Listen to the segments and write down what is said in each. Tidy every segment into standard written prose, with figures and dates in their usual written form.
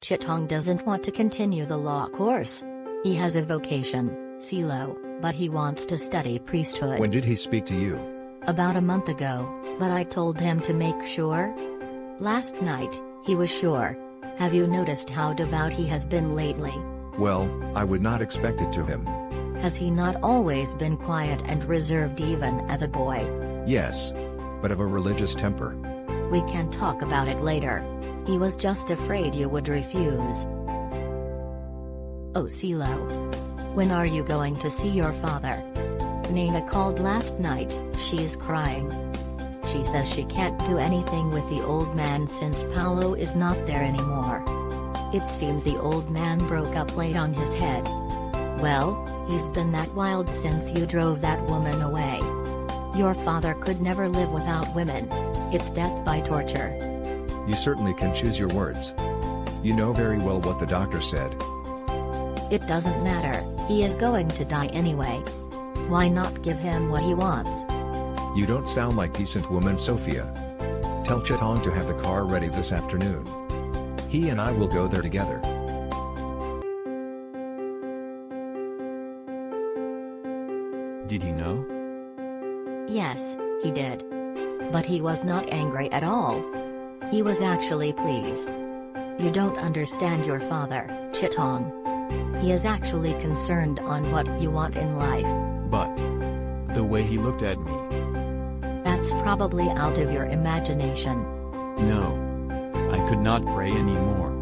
Chitong doesn't want to continue the law course. He has a vocation, Silo, but he wants to study priesthood. When did he speak to you? About a month ago, but I told him to make sure. Last night, he was sure. Have you noticed how devout he has been lately? Well, I would not expect it to him. Has he not always been quiet and reserved even as a boy? Yes. But of a religious temper. We can talk about it later. He was just afraid you would refuse. Oh Silo. When are you going to see your father? Nana called last night, she's crying. She says she can't do anything with the old man since Paolo is not there anymore. It seems the old man broke up late on his head. Well, he's been that wild since you drove that woman away. Your father could never live without women. It's death by torture. You certainly can choose your words. You know very well what the doctor said. It doesn't matter, he is going to die anyway. Why not give him what he wants? You don't sound like decent woman Sophia. Tell Chitong to have the car ready this afternoon. He and I will go there together. Did he know? Yes, he did. But he was not angry at all. He was actually pleased. You don't understand your father, Chitong. He is actually concerned on what you want in life. But the way he looked at me. That's probably out of your imagination. No. I could not pray anymore.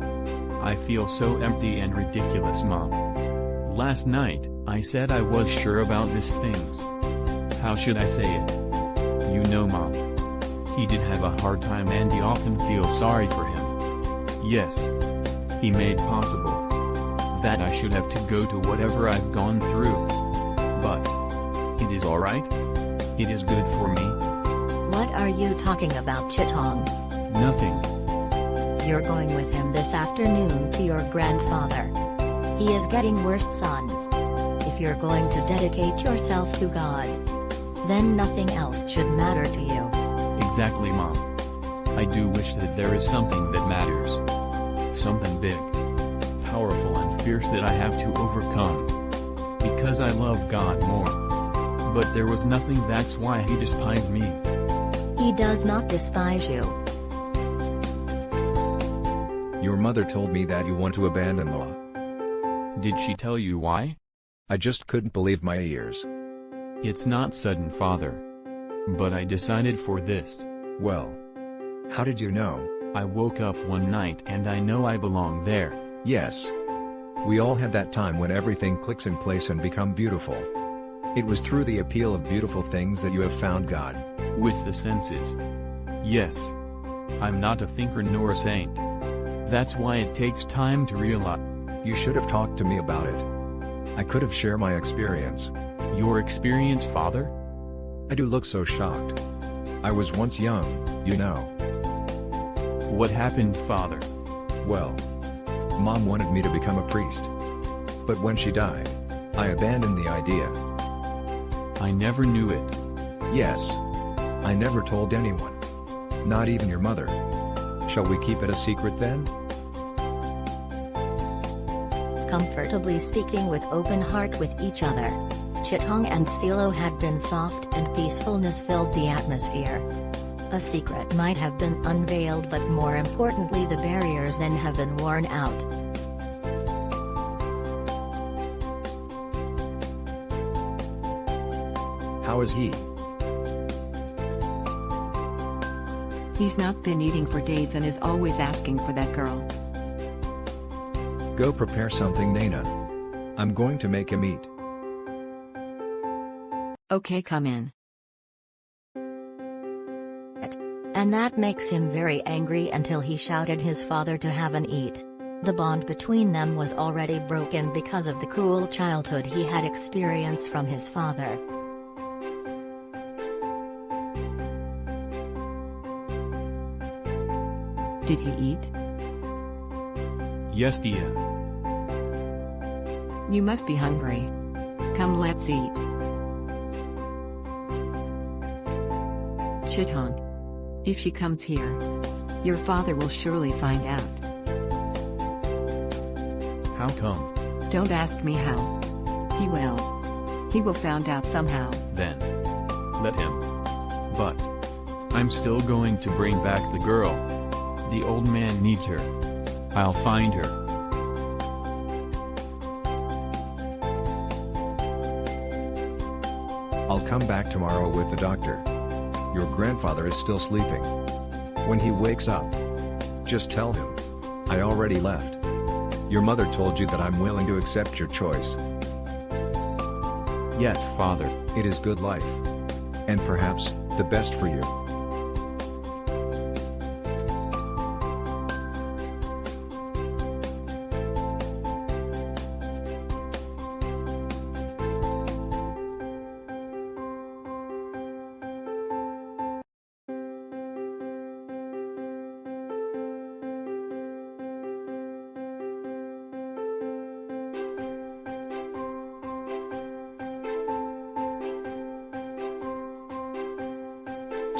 I feel so empty and ridiculous, Mom. Last night, I said I was sure about these things. How should I say it? You know, Mom. He did have a hard time and you often feel sorry for him. Yes. He made possible that I should have to go to whatever I've gone through. But it is alright. It is good for me. What are you talking about, Chitong? Nothing. You're going with him this afternoon to your grandfather. He is getting worse, son. If you're going to dedicate yourself to God, then nothing else should matter to you. Exactly, Mom. I do wish that there is something that matters. Something big, powerful and fierce that I have to overcome. Because I love God more. But there was nothing, that's why he despised me. He does not despise you. Your mother told me that you want to abandon law. Did she tell you why? I just couldn't believe my ears. It's not sudden, Father. But I decided for this. Well, how did you know? I woke up one night and I know I belong there. Yes. We all had that time when everything clicks in place and become beautiful. It was through the appeal of beautiful things that you have found God. With the senses. Yes. I'm not a thinker nor a saint. That's why it takes time to realize. You should have talked to me about it. I could have shared my experience. Your experience, Father? I do look so shocked. I was once young, you know. What happened, Father? Well, Mom wanted me to become a priest. But when she died, I abandoned the idea. I never knew it. Yes. I never told anyone. Not even your mother. Shall we keep it a secret then? Comfortably speaking with open heart with each other, Chitong and Silo had been soft and peacefulness filled the atmosphere. A secret might have been unveiled, but more importantly the barriers then have been worn out. How is he? He's not been eating for days and is always asking for that girl. Go prepare something, Nana. I'm going to make him eat. Okay, come in. And that makes him very angry until he shouted his father to have an eat. The bond between them was already broken because of the cruel childhood he had experienced from his father. Did he eat? Yes, dear. You must be hungry. Come, let's eat. Chitong. If she comes here, your father will surely find out. How come? Don't ask me how. He will. He will find out somehow. Then. Let him. But. I'm still going to bring back the girl. The old man needs her. I'll find her. I'll come back tomorrow with the doctor. Your grandfather is still sleeping. When he wakes up, just tell him. I already left. Your mother told you that I'm willing to accept your choice. Yes, father. It is good life. And perhaps, the best for you.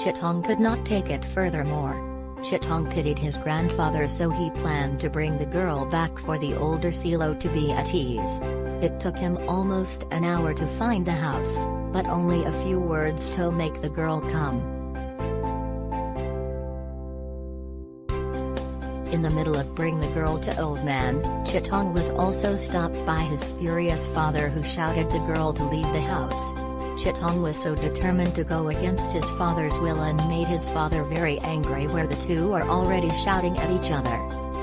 Chitong could not take it furthermore. Chitong pitied his grandfather, so he planned to bring the girl back for the older Silo to be at ease. It took him almost an hour to find the house, but only a few words to make the girl come. In the middle of bring the girl to old man, Chitong was also stopped by his furious father, who shouted the girl to leave the house. Chitong was so determined to go against his father's will and made his father very angry, where the two are already shouting at each other.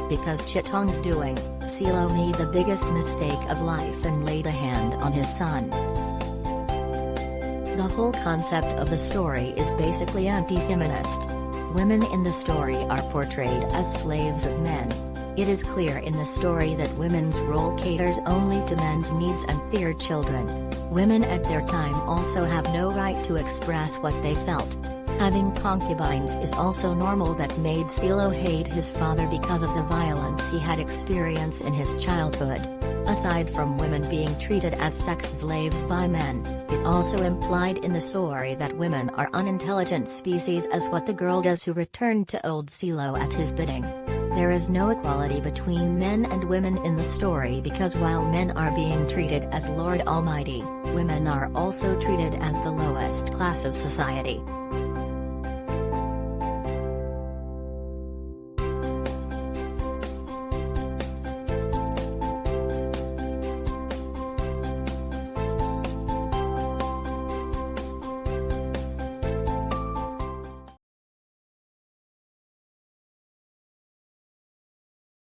Because Chitong's doing, Silo made the biggest mistake of life and laid a hand on his son. The whole concept of the story is basically anti-feminist. Women in the story are portrayed as slaves of men. It is clear in the story that women's role caters only to men's needs and their children. Women at their time also have no right to express what they felt. Having concubines is also normal. That made Silo hate his father because of the violence he had experienced in his childhood. Aside from women being treated as sex slaves by men, it also implied in the story that women are unintelligent species, as what the girl does who returned to old Silo at his bidding. There is no equality between men and women in the story, because while men are being treated as Lord Almighty, women are also treated as the lowest class of society.